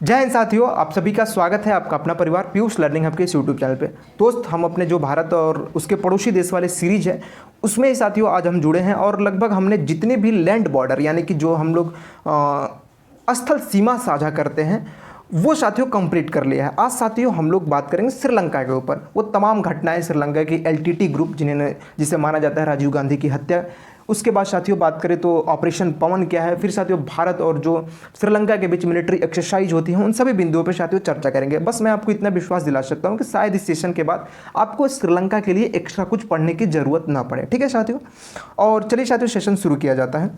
जय हिंद साथियों, आप सभी का स्वागत है आपका अपना परिवार पीयूष लर्निंग हब के इस यूट्यूब चैनल पे। दोस्त, हम अपने जो भारत और उसके पड़ोसी देश वाले सीरीज है उसमें ही साथियों आज हम जुड़े हैं और लगभग हमने जितने भी लैंड बॉर्डर यानी कि जो हम लोग स्थल सीमा साझा करते हैं वो साथियों कंप्लीट कर लिया है। आज साथियों हम लोग बात करेंगे श्रीलंका के ऊपर। वो तमाम घटनाएं श्रीलंका की एलटीटी ग्रुप जिसे माना जाता है राजीव गांधी की हत्या, उसके बाद साथियों बात करें तो ऑपरेशन पवन क्या है, फिर साथियों भारत और जो श्रीलंका के बीच मिलिट्री एक्सरसाइज होती है उन सभी बिंदुओं पर साथियों चर्चा करेंगे। बस मैं आपको इतना विश्वास दिला सकता हूं कि शायद इस सेशन के बाद आपको श्रीलंका के लिए एक्स्ट्रा कुछ पढ़ने की जरूरत ना पड़े। ठीक है साथियों, और चलिए साथियों सेशन शुरू किया जाता है।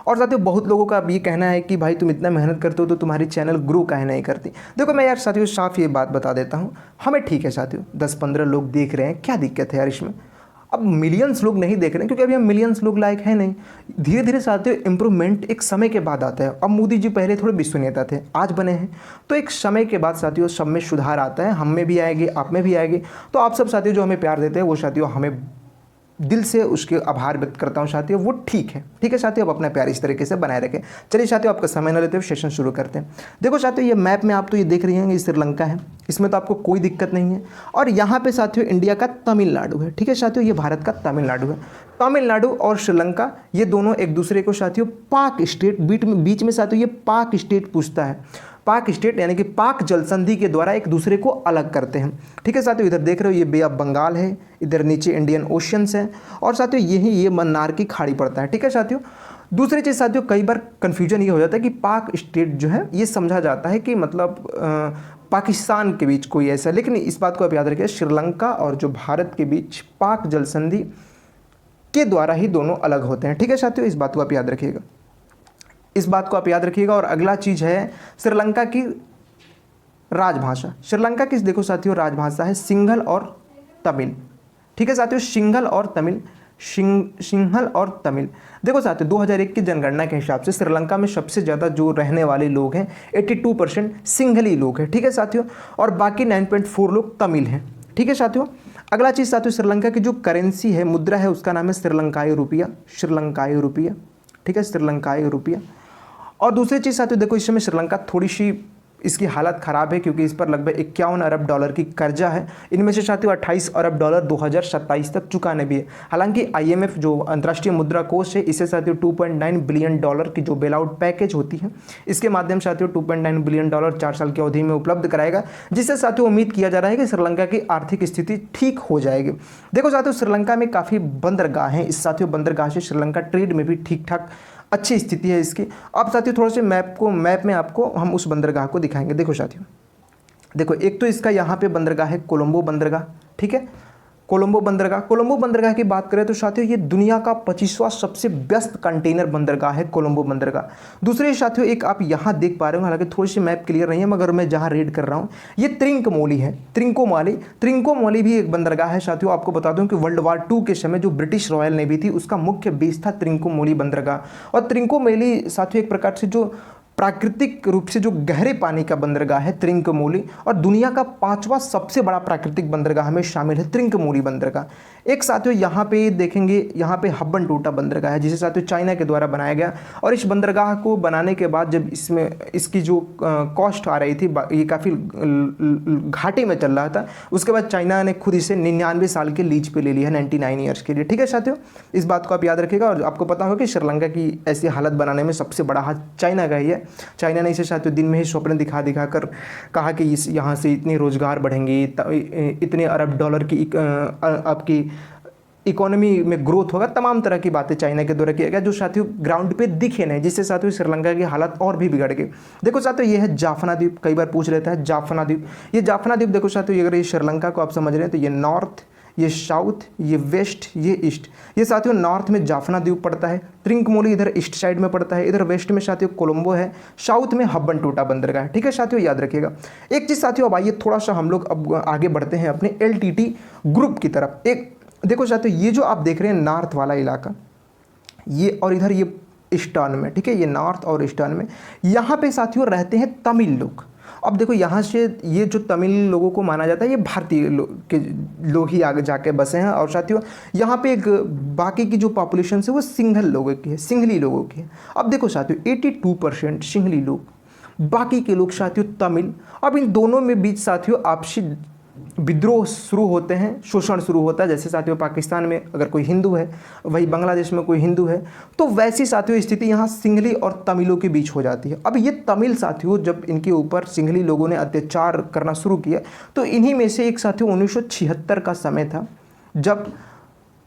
और साथियों बहुत लोगों का अब ये कहना है कि भाई तुम इतना मेहनत करते हो तो तुम्हारी चैनल ग्रो काहे नहीं करती। देखो मैं यार साथियों साफ ये बात बता देता हूँ, हमें ठीक है साथियों 10-15 लोग देख रहे हैं, क्या दिक्कत है यार इसमें। अब मिलियंस लोग नहीं देख रहे हैं क्योंकि अभी हम मिलियंस लोग लायक है नहीं। धीरे धीरे साथियों इंप्रूवमेंट एक समय के बाद आता है। अब मोदी जी पहले थोड़े विश्व नेता थे, आज बने हैं, तो एक समय के बाद साथियों सब में सुधार आता है। हम में भी आएगी, आप में भी आएगी। तो आप सब साथियों जो हमें प्यार देते हैं वो साथियों हमें दिल से उसके आभार व्यक्त करता हूं साथियों, वो ठीक है साथियों। अब अपना प्यार इस तरीके से बनाए रखें। चलिए साथियों आपका समय न लेते हुए सेशन शुरू करते हैं। देखो साथियों ये मैप में आप तो ये देख रही हैं ये श्रीलंका है, इसमें तो आपको कोई दिक्कत नहीं है। और यहाँ पे साथियों इंडिया का तमिलनाडु है। ठीक है साथियों, ये भारत का तमिलनाडु है। तमिलनाडु और श्रीलंका ये दोनों एक दूसरे को साथियों पाक स्टेट बीच में साथियों ये पाक स्टेट पूछता है। पाक स्टेट यानी कि पाक जल संधि के द्वारा एक दूसरे को अलग करते हैं। ठीक है साथियों, इधर देख रहे हो ये बे ऑफ बंगाल है, इधर नीचे इंडियन ओशियंस है और साथियों ये मन्नार की खाड़ी पड़ता है। ठीक है साथियों, दूसरी चीज़ साथियों कई बार कन्फ्यूजन ये हो जाता है कि पाक स्टेट जो है ये समझा जाता है कि मतलब पाकिस्तान के बीच कोई ऐसा, लेकिन इस बात को आप याद रखिए श्रीलंका और जो भारत के बीच पाक जल संधि के द्वारा ही दोनों अलग होते हैं। ठीक है साथियों, इस बात को आप याद रखिएगा, इस बात को आप याद रखिएगा। और अगला चीज़ है श्रीलंका की राजभाषा। श्रीलंका की देखो साथियों राजभाषा है सिंघल और तमिल। ठीक है साथियों, सिंघल और तमिल, सिंघल और तमिल। देखो साथियों 2001 की जनगणना के हिसाब से श्रीलंका में सबसे ज़्यादा जो रहने वाले लोग हैं 82% सिंघली लोग हैं। ठीक है साथियों, और बाकी 9.4 लोग तमिल हैं। ठीक है साथियों, अगला चीज़ साथियों श्रीलंका की जो करेंसी है, मुद्रा है, उसका नाम है श्रीलंकाई रुपया। श्रीलंकाई रुपया, ठीक है, श्रीलंकाई रुपया। और दूसरी चीज़ साथियों देखो इस समय श्रीलंका थोड़ी सी इसकी हालत ख़राब है क्योंकि इस पर लगभग 51 अरब डॉलर की कर्जा है। इनमें से साथियों 28 अरब डॉलर 2027 तक चुकाने भी है। हालांकि IMF जो अंतर्राष्ट्रीय मुद्रा कोष है इसे साथियों 2.9 बिलियन डॉलर की जो बेल आउट पैकेज होती है इसके माध्यम से साथियों 2.9 बिलियन डॉलर 4 साल की अवधि में उपलब्ध कराएगा, जिससे साथियों उम्मीद किया जा रहा है कि श्रीलंका की आर्थिक स्थिति ठीक हो जाएगी। देखो साथियों श्रीलंका में काफ़ी बंदरगाह हैं, इस साथियों बंदरगाह से श्रीलंका ट्रेड में भी ठीक ठाक अच्छी स्थिति है इसकी। अब साथियों थोड़ा से मैप में आपको हम उस बंदरगाह को दिखाएंगे। देखो साथियों, देखो एक तो इसका यहाँ पे बंदरगाह है कोलंबो बंदरगाह। ठीक है, कोलंबो बंदरगाह की बात करें तो साथियों ये दुनिया का 25वां सबसे व्यस्त कंटेनर बंदरगाह है कोलंबो बंदरगाह। दूसरे साथियों एक आप यहाँ देख पा रहे हो, हालांकि थोड़ी सी मैप क्लियर नहीं है मगर मैं जहाँ रीड कर रहा हूँ ये त्रिंकमोली है। त्रिंकोमाली भी एक बंदरगाह है साथियों। आपको बता दूं कि वर्ल्ड वार 2 के समय जो ब्रिटिश रॉयल नेवी थी उसका मुख्य बेस था त्रिंकोमाली बंदरगाह। और त्रिंकोमाली साथियों एक प्रकार से जो प्राकृतिक रूप से जो गहरे पानी का बंदरगाह है त्रिंकोमाली, और दुनिया का 5वां सबसे बड़ा प्राकृतिक बंदरगाह में शामिल है त्रिंकोमाली बंदरगाह। एक साथियों यहाँ पे देखेंगे, यहाँ पे हब्बनटोटा बंदरगाह है जिसे साथियों चाइना के द्वारा बनाया गया। और इस बंदरगाह को बनाने के बाद जब इसमें इसकी जो कॉस्ट आ रही थी ये काफ़ी घाटे में चल रहा था, उसके बाद चाइना ने खुद इसे 99 साल के लीज पे ले लिया है, 99 ईयर्स के लिए। ठीक है साथियों, इस बात को आप याद रखिएगा। और आपको पता होगा कि श्रीलंका की ऐसी हालत बनाने में सबसे बड़ा हाथ चाइना का ही है। चाइना ने इसे साथियों दिन में ही स्वप्न दिखा कर कहा कि इस यहाँ से इतने रोजगार बढ़ेंगे, इतने अरब डॉलर की आपकी इकोनॉमी में ग्रोथ होगा, तमाम तरह की बातें चाइना के द्वारा किया गया जो साथियों ग्राउंड पे दिखे नहीं, जिससे साथियों श्रीलंका की हालत और भी बिगड़ गई। देखो साथियों ये है जाफना द्वीप, कई बार पूछ लेता है जाफना द्वीप। ये जाफना द्वीप देखो साथियों अगर ये श्रीलंका को आप समझ रहे हैं तो ये नॉर्थ, ये साउथ, ये वेस्ट, ये ईस्ट। ये साथियों नॉर्थ में जाफना द्वीप पड़ता है, त्रिंकमोली इधर ईस्ट साइड में पड़ता है, इधर वेस्ट में साथियों कोलंबो है, साउथ में हब्बनटोटा बंदरगाह है। ठीक है साथियों, याद रखिएगा। एक चीज़ साथियों अब आइए थोड़ा सा हम लोग अब आगे बढ़ते हैं अपने LTT ग्रुप की तरफ। एक देखो साथियों ये जो आप देख रहे हैं नॉर्थ वाला इलाका, ये और इधर ये ईस्टर्न में, ठीक है, ये नॉर्थ और ईस्टर्न में, यहाँ पे साथियों रहते हैं तमिल लोग। अब देखो यहाँ से ये जो तमिल लोगों को माना जाता है ये भारतीय लोग ही आगे जाके बसे हैं। और साथियों यहाँ पे एक बाकी की जो पॉपुलेशन है वो सिंघल लोगों की है, सिंघली लोगों की है। अब देखो साथियों 82% सिंघली लोग, बाकी के लोग साथियों तमिल। अब इन दोनों में बीच साथियों आपसी विद्रोह शुरू होते हैं, शोषण शुरू होता है। जैसे साथियों पाकिस्तान में अगर कोई हिंदू है, वही बांग्लादेश में कोई हिंदू है, तो वैसी साथियों स्थिति यहाँ सिंहली और तमिलों के बीच हो जाती है। अब ये तमिल साथियों जब इनके ऊपर सिंहली लोगों ने अत्याचार करना शुरू किया, तो इन्हीं में से एक साथियों 1976 का समय था जब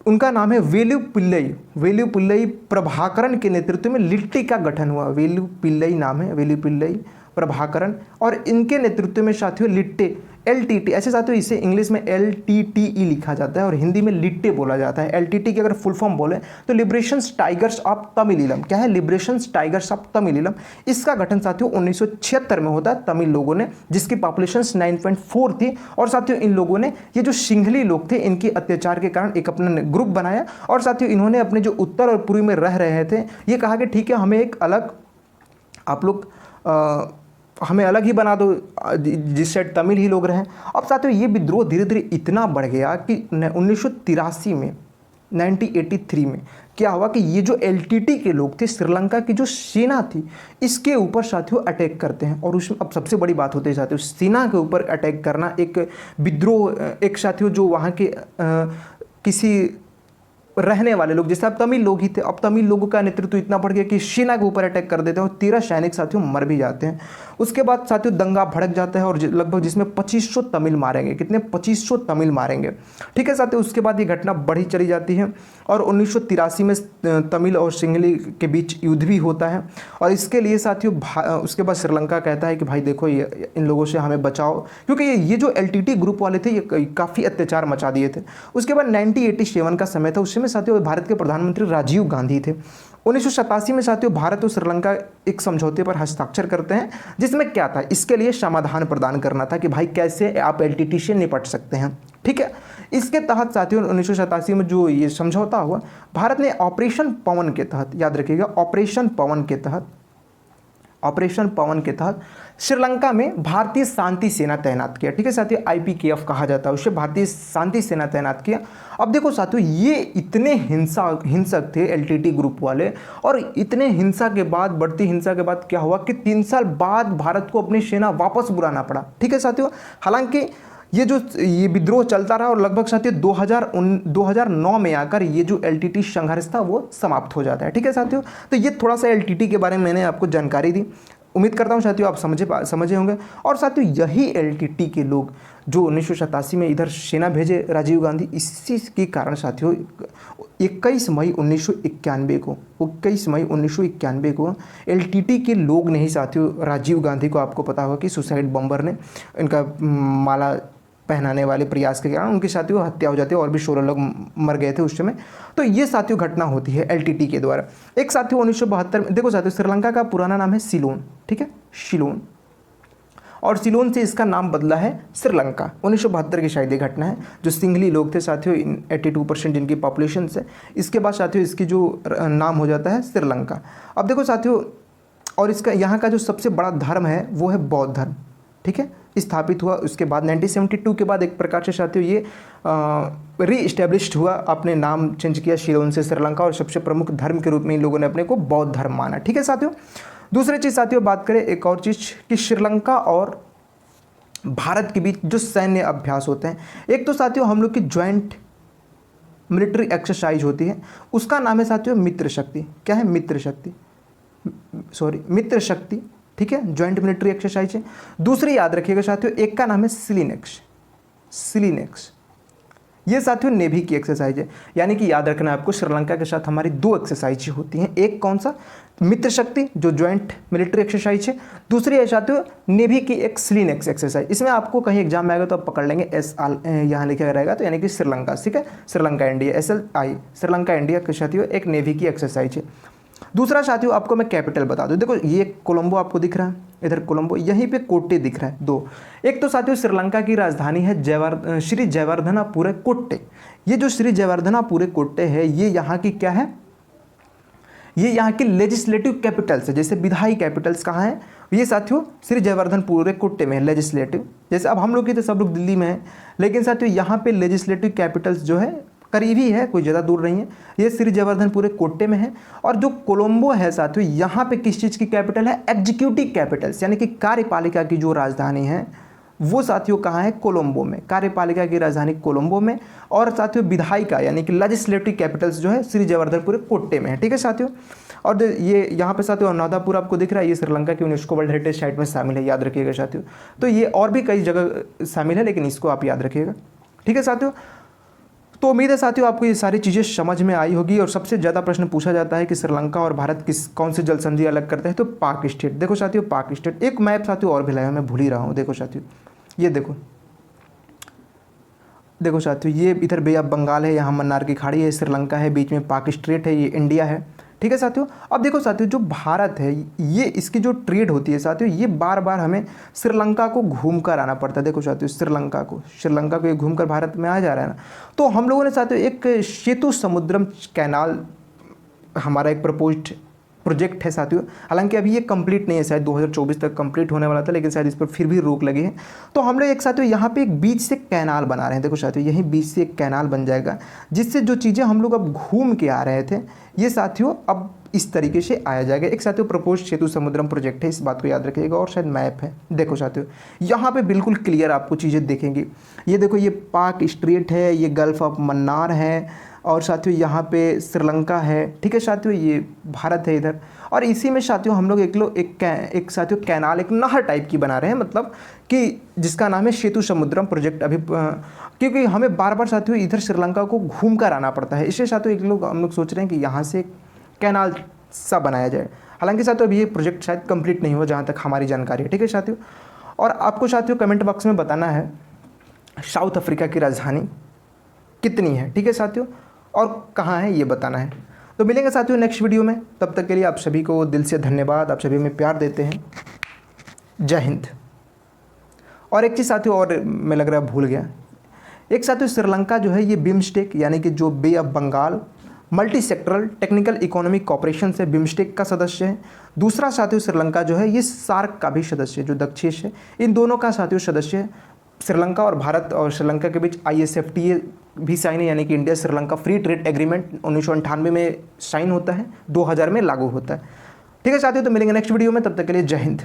उनका नाम है वेलु पिल्लई प्रभाकरण के नेतृत्व में लिट्टी का गठन हुआ। वेलु पिल्लई नाम है, वेलु पिल्लई प्रभाकरण, और इनके नेतृत्व में साथियों लिट्टे LTT, ऐसे साथियों इसे इंग्लिश में LTTE लिखा जाता है और हिंदी में लिट्टे बोला जाता है। LTT की अगर फुल फॉर्म बोले तो लिबरेशंस टाइगर्स ऑफ तमिलीलम। क्या है? लिबरेशंस टाइगर्स ऑफ तमिलीलम। इसका गठन साथियों 1976 में होता है तमिल लोगों ने, जिसकी पॉपुलेशन 9.4 थी। और साथियों इन लोगों ने, ये जो सिंहली लोग थे, इनके अत्याचार के कारण एक अपना ग्रुप बनाया और साथियों इन्होंने अपने जो उत्तर और पूर्व में रह रहे थे, ये कहा कि ठीक है हमें एक अलग, आप लोग हमें अलग ही बना दो, जिस साइड तमिल ही लोग रहें। अब साथियों ये विद्रोह धीरे धीरे इतना बढ़ गया कि 1983 में, 1983 में क्या हुआ कि ये जो LTT के लोग थे, श्रीलंका की जो सेना थी, इसके ऊपर साथियों अटैक करते हैं। और उसमें अब सबसे बड़ी बात होती है साथियों, सेना के ऊपर अटैक करना, एक विद्रोह, एक साथियों जो वहाँ के किसी रहने वाले लोग, जैसे अब तमिल लोग ही थे, अब तमिल लोगों का नेतृत्व इतना बढ़ गया कि सेना के ऊपर अटैक कर देते हैं और 13 सैनिक साथियों मर भी जाते हैं। उसके बाद साथियों दंगा भड़क जाता है और लगभग जिसमें 2500 तमिल मारेंगे। कितने? 2500 तमिल मारेंगे। ठीक है साथियों, उसके बाद ये घटना बढ़ी चली जाती है और 1983 में तमिल और सिंहली के बीच युद्ध भी होता है। और इसके लिए साथियों उसके बाद श्रीलंका कहता है कि भाई देखो ये इन लोगों से हमें बचाओ, क्योंकि ये जो LTT ग्रुप वाले थे ये काफ़ी अत्याचार मचा दिए थे। उसके बाद 1987 का समय था, उस समय साथियों भारत के प्रधानमंत्री राजीव गांधी थे। 1987 में साथियों भारत और श्रीलंका एक समझौते पर हस्ताक्षर करते हैं, जिसमें क्या था, इसके लिए समाधान प्रदान करना था कि भाई कैसे आप LTT से निपट सकते हैं। ठीक है, इसके तहत साथियों 1987 में जो ये समझौता हुआ, भारत ने ऑपरेशन पवन के तहत, याद रखिएगा ऑपरेशन पवन के तहत श्रीलंका में भारतीय शांति सेना तैनात किया। ठीक है साथियों, IPKF कहा जाता है उसे, भारतीय शांति सेना तैनात किया। अब देखो साथियों ये इतने हिंसक थे LTT ग्रुप वाले, और इतने हिंसा के बाद, बढ़ती हिंसा के बाद क्या हुआ कि 3 साल बाद भारत को अपनी सेना वापस बुलाना पड़ा। ठीक है साथियों, हालांकि ये विद्रोह चलता रहा और लगभग साथियों 2009 में आकर ये जो LTT संघर्ष था वो समाप्त हो जाता है। ठीक है साथियों, तो ये थोड़ा सा LTT के बारे में मैंने आपको जानकारी दी। उम्मीद करता हूँ साथियों आप समझे होंगे। और साथियों यही LTT के लोग जो 1987 में इधर सेना भेजे राजीव गांधी, इसी के कारण साथियों 21 मई 1991 को LTT के लोग ने ही साथियों राजीव गांधी को, आपको पता होगा कि सुसाइड बॉम्बर ने इनका माला पहनाने वाले प्रयास के कारण उनके साथियों हत्या हो जाती है और भी 16 लोग मर गए थे उस समय। तो ये साथियों घटना होती है LTT के द्वारा। एक साथियों 1972 में, देखो साथियों श्रीलंका का पुराना नाम है सिलोन। ठीक है, सिलोन, और सिलोन से इसका नाम बदला है श्रीलंका। 1972 की शायद ये घटना है। जो सिंहली लोग थे साथियों 82% जिनकी पॉपुलेशन है, इसके बाद साथियों इसकी जो नाम हो जाता है श्रीलंका। अब देखो साथियों, और इसका यहाँ का जो सबसे बड़ा धर्म है वो है बौद्ध धर्म। ठीक है, स्थापित हुआ उसके बाद 1972 के बाद एक प्रकार से साथियों ये रीइस्टेब्लिश्ड हुआ, अपने नाम चेंज किया सिलोन से श्रीलंका, और सबसे प्रमुख धर्म के रूप में इन लोगों ने अपने को बौद्ध धर्म माना। ठीक है साथियों, दूसरी चीज़ साथियों बात करें एक और चीज़ कि श्रीलंका और भारत के बीच जो सैन्य अभ्यास होते हैं, एक तो साथियों हम लोग की ज्वाइंट मिलिट्री एक्सरसाइज होती है, उसका नाम है साथियों मित्र शक्ति। क्या है? मित्र शक्ति। ठीक है, ज्वाइंट मिलिट्री एक्सरसाइज है। दूसरी याद रखिएगा साथियों, एक का नाम है सिलिनेक्स। ये साथियों नेवी की एक्सरसाइज है। यानी कि याद रखना आपको, श्रीलंका के साथ हमारी 2 एक्सरसाइज होती हैं। एक कौन सा? मित्र शक्ति जो ज्वाइंट मिलिट्री एक्सरसाइज है। दूसरी है साथियों नेवी की एक सिलिनेक्स एक्सरसाइज। इसमें आपको कहीं एग्जाम में आएगा तो आप पकड़ लेंगे, यहाँ लिखा रहेगा, तो यानी कि श्रीलंका। ठीक है, Sri Lanka India, SLI, Sri Lanka India के साथियों एक नेवी की एक्सरसाइज है। दूसरा साथियों आपको मैं कैपिटल बता दूं, देखो ये कोलंबो आपको दिख रहा है, इधर कोलंबो, यहीं पे कोट्टे दिख रहा है 2। एक तो साथियों श्रीलंका की राजधानी है श्री जयवर्धनापुरे कोट्टे। ये जो श्री जयवर्धनापुरे कोट्टे है, ये यहाँ की क्या है? ये यहाँ की लेजिस्लेटिव कैपिटल्स है। जैसे विधायी कैपिटल्स कहाँ है? ये साथियों श्री जयवर्धनपुरे कोट्टे में है लेजिस्लेटिव। जैसे अब हम लोग की तो सब लोग दिल्ली में है, लेकिन साथियों यहाँ पे लेजिस्लेटिव कैपिटल्स जो है करीब ही है, कोई ज़्यादा दूर नहीं है। ये श्री जयवर्धन पूरे कोट्टे में है। और जो कोलंबो है साथियों, यहाँ पे किस चीज़ की कैपिटल है? एग्जीक्यूटिव कैपिटल्स, यानी कि कार्यपालिका की जो राजधानी है वो साथियों कहाँ है? कोलंबो में। कार्यपालिका की राजधानी कोलंबो में। और साथियों विधायिका यानी कि लेजिस्लेटिव कैपिटल्स जो है श्री जयवर्धन पूरे कोट्टे में है। ठीक है साथियों। और ये यहाँ पे साथियों अनुराधापुर आपको दिख रहा है, ये श्रीलंका की यूनेस्को वर्ल्ड हेरिटेज साइट में शामिल है, याद रखिएगा साथियों। तो ये और भी कई जगह शामिल है, लेकिन इसको आप याद रखिएगा। ठीक है साथियों। तो उम्मीद है साथियों आपको ये सारी चीज़ें समझ में आई होगी। और सबसे ज़्यादा प्रश्न पूछा जाता है कि श्रीलंका और भारत कौन सी जल संधि अलग करते हैं? तो पाक स्टेट। देखो साथियों पाक स्टेट। एक मैप साथियों और भी लाया मैं भूल ही रहा हूँ। देखो साथियों, ये देखो साथियों, ये इधर बे ऑफ बंगाल है, यहाँ मन्नार की खाड़ी है, श्रीलंका है, बीच में पाक स्ट्रेट है, ये इंडिया है। ठीक है साथियों। अब देखो साथियों, जो भारत है ये इसकी जो ट्रेड होती है साथियों, ये बार बार हमें श्रीलंका को घूम कर आना पड़ता है। देखो साथियों, श्रीलंका को ये घूम कर भारत में आ जा रहा है ना। तो हम लोगों ने साथियों एक सेतु समुद्रम कैनाल, हमारा एक प्रपोज्ड प्रोजेक्ट है साथियों। हालांकि अभी ये कंप्लीट नहीं है, शायद 2024 तक कंप्लीट होने वाला था, लेकिन शायद इस पर फिर भी रोक लगी है। तो हम लोग एक साथियों यहाँ पे एक बीच से कैनाल बना रहे हैं। देखो साथियों, यहीं बीच से एक कैनाल बन जाएगा, जिससे जो चीज़ें हम लोग अब घूम के आ रहे थे ये साथियों अब इस तरीके से आया जाएगा। एक साथियों प्रपोज सेतु समुद्रम प्रोजेक्ट है, इस बात को याद रखिएगा। और शायद मैप है। देखो साथियों, यहाँ पे बिल्कुल क्लियर आपको चीज़ें दिखेंगी। ये देखो, ये पाक स्ट्रेट है, ये गल्फ ऑफ मन्नार है, और साथियों यहाँ पे श्रीलंका है। ठीक है साथियों, ये भारत है इधर। और इसी में साथियों हम लोग एक साथियों कैनाल, एक नहर टाइप की बना रहे हैं, मतलब कि जिसका नाम है सेतु समुद्रम प्रोजेक्ट। अभी क्योंकि हमें बार बार साथियों इधर श्रीलंका को घूम कर आना पड़ता है, इसलिए साथियों हम लोग सोच रहे हैं कि यहाँ से कैनाल सा बनाया जाए। हालांकि साथियों अभी ये प्रोजेक्ट शायद कंप्लीट नहीं हुआ, जहाँ तक हमारी जानकारी है। ठीक है साथियों। और आपको साथियों कमेंट बॉक्स में बताना है साउथ अफ्रीका की राजधानी कितनी है। ठीक है साथियों, और कहाँ है ये बताना है। तो मिलेंगे साथियों नेक्स्ट वीडियो में। तब तक के लिए आप सभी को दिल से धन्यवाद। आप सभी में प्यार देते हैं। जय हिंद। और एक चीज़ साथियों और मैं लग रहा है भूल गया, एक साथियों श्रीलंका जो है ये बिम्स्टेक यानी कि जो bay of Bengal multi sectoral technical economic cooperation से बिम्स्टेक का सदस्य है। दूसरा साथियों श्रीलंका जो है ये सार्क का भी सदस्य है, जो दक्षिण है। इन दोनों का साथियों सदस्य है। श्रीलंका और भारत और श्रीलंका के बीच ISFTA भी साइन है, यानी कि India Sri Lanka free trade agreement 1998 में साइन होता है, 2000 में लागू होता है। ठीक है साथियों, तो मिलेंगे नेक्स्ट वीडियो में। तब तक के लिए जय हिंद।